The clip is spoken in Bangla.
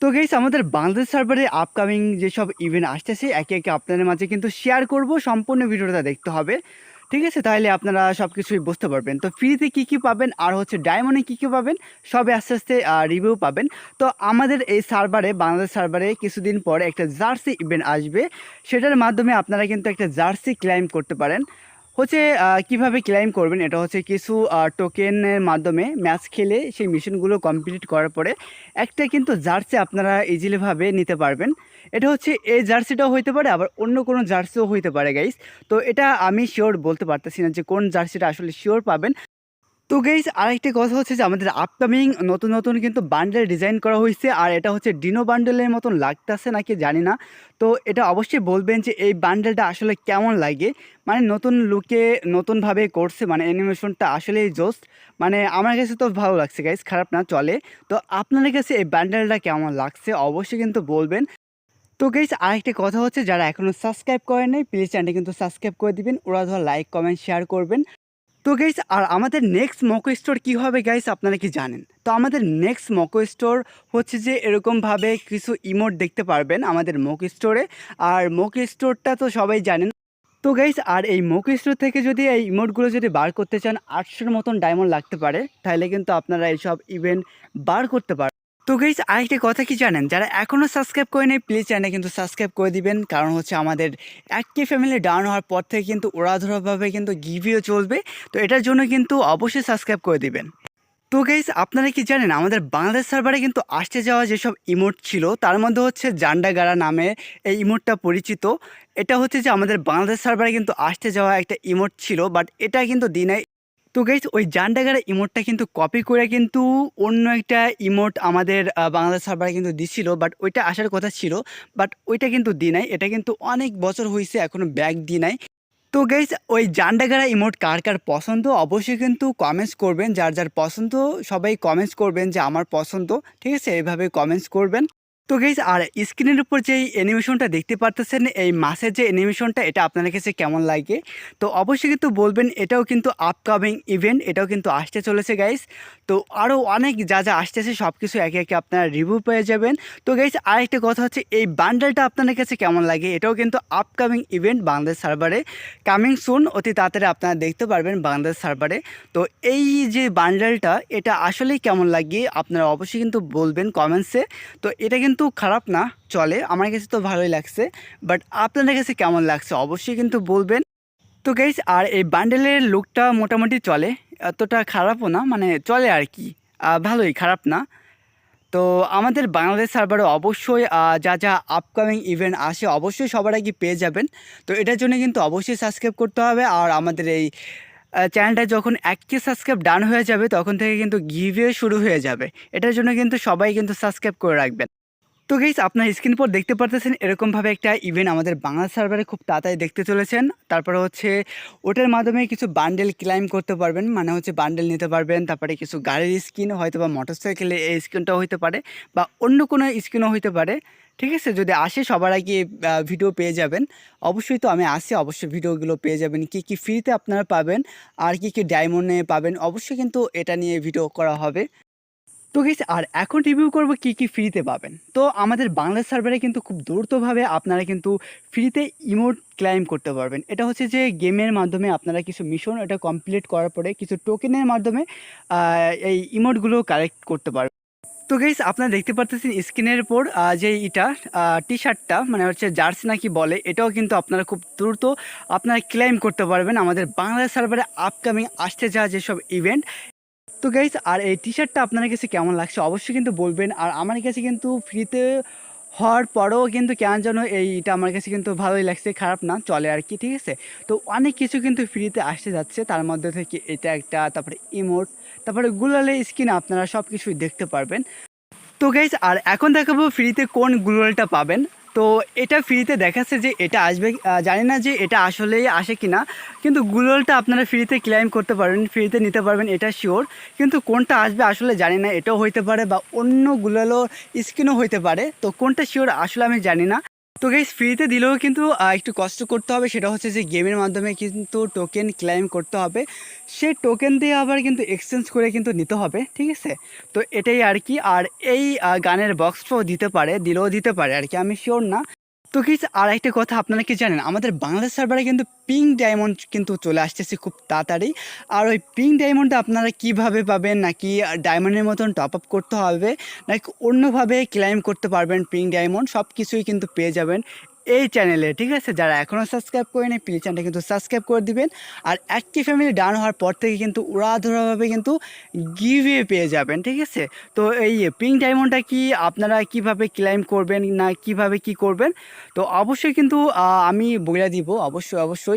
তো গাইস আমাদের বাংলাদেশ সার্ভারে আপকামিং যেসব ইভেন্ট আসতেছে একে একে আপনাদের মাঝে কিন্তু শেয়ার করব, সম্পূর্ণ ভিডিওটা দেখতে হবে। ঠিক আছে, তাহলে আপনারা সব কিছুই বুঝতে পারবেন। তো ফ্রিতে কী কী পাবেন আর হচ্ছে ডায়মন্ডে কী কী পাবেন সবে আস্তে আস্তে রিভিউ পাবেন। তো আমাদের এই সার্ভারে, বাংলাদেশ সার্ভারে কিছুদিন পরে একটা জার্সি ইভেন্ট আসবে, সেটার মাধ্যমে আপনারা কিন্তু একটা জার্সি ক্লাইম করতে পারেন। হচ্ছে কিভাবে ক্লাইম করবেন, এটা হচ্ছে কিছু টোকেনের মাধ্যমে ম্যাচ খেলে সেই মিশনগুলো কমপ্লিট করার পরে একটা কিন্তু জার্সি আপনারা ইজিলিভাবে নিতে পারবেন। এটা হচ্ছে এই জার্সিটাও হইতে পারে, আবার অন্য কোনো জার্সিও হইতে পারে গাইস। তো এটা আমি শিওর বলতে পারতেছি না যে কোন জার্সিটা আসলে শিওর পাবেন। তো গাইস আরেকটা কথা হচ্ছে যে আমাদের আপকামিং নতুন নতুন কিন্তু বান্ডেল ডিজাইন করা হয়েছে, আর এটা হচ্ছে ডিনো বান্ডেলের মতন লাগতেছে নাকি জানি না। তো এটা অবশ্যই বলবেন যে এই বান্ডেলটা আসলে কেমন লাগে। মানে নতুন লুকে নতুনভাবে করছে, মানে অ্যানিমেশনটা আসলেই জোস। মানে আমার কাছে তো ভালো লাগছে গাইস, খারাপ না, চলে। তো আপনাদের কাছে এই বান্ডেলটা কেমন লাগছে অবশ্যই কিন্তু বলবেন। তো গাইস আরেকটা কথা হচ্ছে, যারা এখনও সাবস্ক্রাইব করেন নাই প্লিজ চ্যানেলটা কিন্তু সাবস্ক্রাইব করে দিবেন, ওরা ধর লাইক কমেন্ট শেয়ার করবেন। তো গাইস আর আমাদের নেক্সট মকো স্টোর কী হবে গাইস, আপনারা কি জানেন? তো আমাদের নেক্সট মকো স্টোর হচ্ছে যে এরকমভাবে কিছু ইমোট দেখতে পারবেন আমাদের মকো স্টোরে। আর মকো স্টোরটা তো সবাই জানেন। তো গাইস আর এই মকো স্টোর থেকে যদি এই ইমোটগুলো যদি বার করতে চান, 800-র মতন ডায়মন্ড লাগতে পারে, তাহলে কিন্তু আপনারা এইসব ইভেন্ট বার করতে পারেন। তো গাইস আরেকটা কথা কি জানেন, যারা এখনও সাবস্ক্রাইব করে নেই প্লিজ চ্যানেলে কিন্তু সাবস্ক্রাইব করে দিবেন, কারণ হচ্ছে আমাদের 1K ফ্যামিলি ডাউন হওয়ার পর থেকে কিন্তু ওড়াধরাভাবে কিন্তু গিভও চলবে। তো এটার জন্য কিন্তু অবশ্যই সাবস্ক্রাইব করে দিবেন। তো গাইস আপনারা কি জানেন, আমাদের বাংলাদেশ সার্ভারে কিন্তু আসতে যাওয়া যেসব ইমোট ছিল তার মধ্যে হচ্ছে জান্ডাগারা নামে এই ইমোটটা পরিচিত। এটা হচ্ছে যে আমাদের বাংলাদেশ সার্ভারে কিন্তু আসতে যাওয়া একটা ইমোট ছিল, বাট এটা কিন্তু দিই নাই। তো গাইস ওই জান্ডাগারা ইমোটটা কিন্তু কপি করে কিন্তু অন্য একটা ইমোট আমাদের বাংলাদেশ সার্ভারে কিন্তু দিছিল, বাট ওইটা আসার কথা ছিল, বাট ওইটা কিন্তু দিই নাই। এটা কিন্তু অনেক বছর হয়েছে এখনও ব্যাক দিই নাই। তো গাইস ওই জান্ডাগারা ইমোট কার কার পছন্দ অবশ্যই কিন্তু কমেন্টস করবেন, যার যার পছন্দ সবাই কমেন্টস করবেন যে আমার পছন্দ। ঠিক আছে, এইভাবে কমেন্টস করবেন। তো গাইস আর স্ক্রিনের উপর যে অ্যানিমেশনটা দেখতে পারতেছেন, এই মাসের যে অ্যানিমেশনটা, এটা আপনাদের কাছে কেমন লাগে তো অবশ্যই কিন্তু বলবেন। এটাও কিন্তু আপকামিং ইভেন্ট, এটাও কিন্তু আসতে চলেছে গাইস। তো আরও অনেক যা যা আসতেছে সব কিছু একে একে আপনারা রিভিউ পেয়ে যাবেন। তো গাইস আরেকটা কথা হচ্ছে, এই বান্ডেলটা আপনাদের কাছে কেমন লাগে, এটাও কিন্তু আপকামিং ইভেন্ট বাংলাদেশ সার্ভারে কামিং সুন, অতি তাড়াতাড়ি আপনারা দেখতে পারবেন বাংলাদেশ সার্ভারে। তো এই যে বান্ডেলটা এটা আসলেই কেমন লাগে আপনারা অবশ্যই কিন্তু বলবেন কমেন্টসে। তো এটা কিন্তু খারাপ না, চলে, আমার কাছে তো ভালোই লাগছে, বাট আপনাদের কাছে কেমন লাগছে অবশ্যই কিন্তু বলবেন। তো গাইস আর এই বান্ডেলের লুকটা মোটামুটি চলে, এতটা খারাপও না, মানে চলে আর কি, ভালোই, খারাপ না। তো আমাদের বাংলাদেশ সার্ভারে অবশ্যই যা যা আপকামিং ইভেন্ট আসে অবশ্যই সবার আগে পেয়ে যাবেন। তো এটার জন্য কিন্তু অবশ্যই সাবস্ক্রাইব করতে হবে। আর আমাদের এই চ্যানেলটা যখন 1K সাবস্ক্রাইব ডান হয়ে যাবে তখন থেকে কিন্তু গিভওয়ে শুরু হয়ে যাবে। এটার জন্য কিন্তু সবাই কিন্তু সাবস্ক্রাইব করে রাখবেন। তো গাইস আপনার স্ক্রিন পর দেখতে পারতেছেন এরকমভাবে একটা ইভেন্ট আমাদের বাংলা সার্ভারে খুব তাড়াতাড়ি দেখতে চলেছেন। তারপরে হচ্ছে ওটার মাধ্যমে কিছু বান্ডেল ক্লাইম করতে পারবেন, মানে হচ্ছে বান্ডেল নিতে পারবেন। তারপরে কিছু গাড়ির স্কিন, হয়তো বা মোটরসাইকেলের এই স্কিনটাও হইতে পারে, বা অন্য কোনো স্কিনও হইতে পারে। ঠিক আছে, যদি আসে সবার আগে ভিডিও পেয়ে যাবেন। অবশ্যই তো আমি আসি, অবশ্যই ভিডিওগুলো পেয়ে যাবেন, কী কী ফ্রিতে আপনারা পাবেন আর কী কী ডায়মন্ডে পাবেন, অবশ্যই কিন্তু এটা নিয়ে ভিডিও করা হবে। তো গাইস আর এখন রিভিউ করব কি কি ফ্রিতে পাবেন। তো আমাদের বাংলা সার্ভারে কিন্তু খুব দ্রুতভাবে আপনারা কিন্তু ফ্রিতে ইমোট ক্লাইম করতে পারবেন। এটা হচ্ছে যে গেমের মাধ্যমে আপনারা কিছু মিশন এটা কমপ্লিট করার পরে কিছু টোকেনের মাধ্যমে এই ইমোটগুলো কালেক্ট করতে পারবেন। তো গাইস আপনারা দেখতে পারতেছেন স্ক্রিনের উপর যে এটা টি শার্টটা, মানে হচ্ছে জার্সি নাকি বলে, এটাও কিন্তু আপনারা খুব দ্রুত আপনারা ক্লাইম করতে পারবেন আমাদের বাংলা সার্ভারে আপকামিং আসতে যাওয়া যেসব ইভেন্ট। তো গাইস আর এই টি শার্টটা আপনার কাছে কেমন লাগছে অবশ্যই কিন্তু বলবেন। আর আমার কাছে কিন্তু ফ্রিতে হওয়ার পরেও কিন্তু কেন যেন এইটা আমার কাছে কিন্তু ভালোই লাগছে, খারাপ না, চলে আর কি। ঠিক আছে, তো অনেক কিছু কিন্তু ফ্রিতে আসতে যাচ্ছে, তার মধ্যে থেকে এটা একটা, তারপরে ইমোট, তারপরে গুলালে স্কিন, আপনারা সব কিছুই দেখতে পারবেন। তো গাইস আর এখন দেখাবো ফ্রিতে কোন গ্লোয়ালটা পাবেন। তো এটা ফ্রিতে দেখাচ্ছে যে এটা আসবে, জানি না যে এটা আসলেই আসে কিনা, কিন্তু গ্লোয়ালটা আপনারা ফ্রিতে ক্লেম করতে পারবেন, ফ্রিতে নিতে পারবেন, এটা শিওর। কিন্তু কোনটা আসবে আসলে জানি না, এটাও হইতে পারে বা অন্য গ্লোয়ালও স্কিনও হইতে পারে। তো কোনটা শিওর আসলে আমি জানি না। তো গাইস ফ্রিতে দিলেও কিন্তু একটু কষ্ট করতে হবে, সেটা হচ্ছে যে গেমের মাধ্যমে কিন্তু টোকেন ক্লেম করতে হবে, সেই টোকেন দিয়ে আবার কিন্তু এক্সচেঞ্জ করে কিন্তু নিতে হবে, ঠিক আছে। তো এটাই আর কি। আর এই গানের বক্সটাও দিতে পারে, দিলেও দিতে পারে আর কি, আমি শিওর না। তো গাইস আর একটা কথা, আপনারা কি জানেন আমাদের বাংলাদেশ সার্ভারে কিন্তু পিঙ্ক ডায়মন্ড কিন্তু চলে আসতেছে খুব তাড়াতাড়ি। আর ওই পিঙ্ক ডায়মন্ডটা আপনারা কিভাবে পাবেন, নাকি ডায়মন্ডের মতন টপ আপ করতে হবে, নাকি অন্যভাবে ক্লেম করতে পারবেন পিঙ্ক ডায়মন্ড, সব কিছুই কিন্তু পেয়ে যাবেন এই চ্যানেলে, ঠিক আছে। যারা এখনও সাবস্ক্রাইব করেনি প্লিজ চ্যানেলটা কিন্তু সাবস্ক্রাইব করে দিবেন। আর একটি ফ্যামিলি ডান হওয়ার পর থেকে কিন্তু উড়াধুরাভাবে কিন্তু গিভওয়ে পেয়ে যাবেন, ঠিক আছে। তো এই পিঙ্ক ডায়মন্ডটা কি আপনারা কিভাবে ক্লেম করবেন, না কিভাবে কি করবেন, তো অবশ্যই কিন্তু আমি বলে দিব, অবশ্যই অবশ্যই।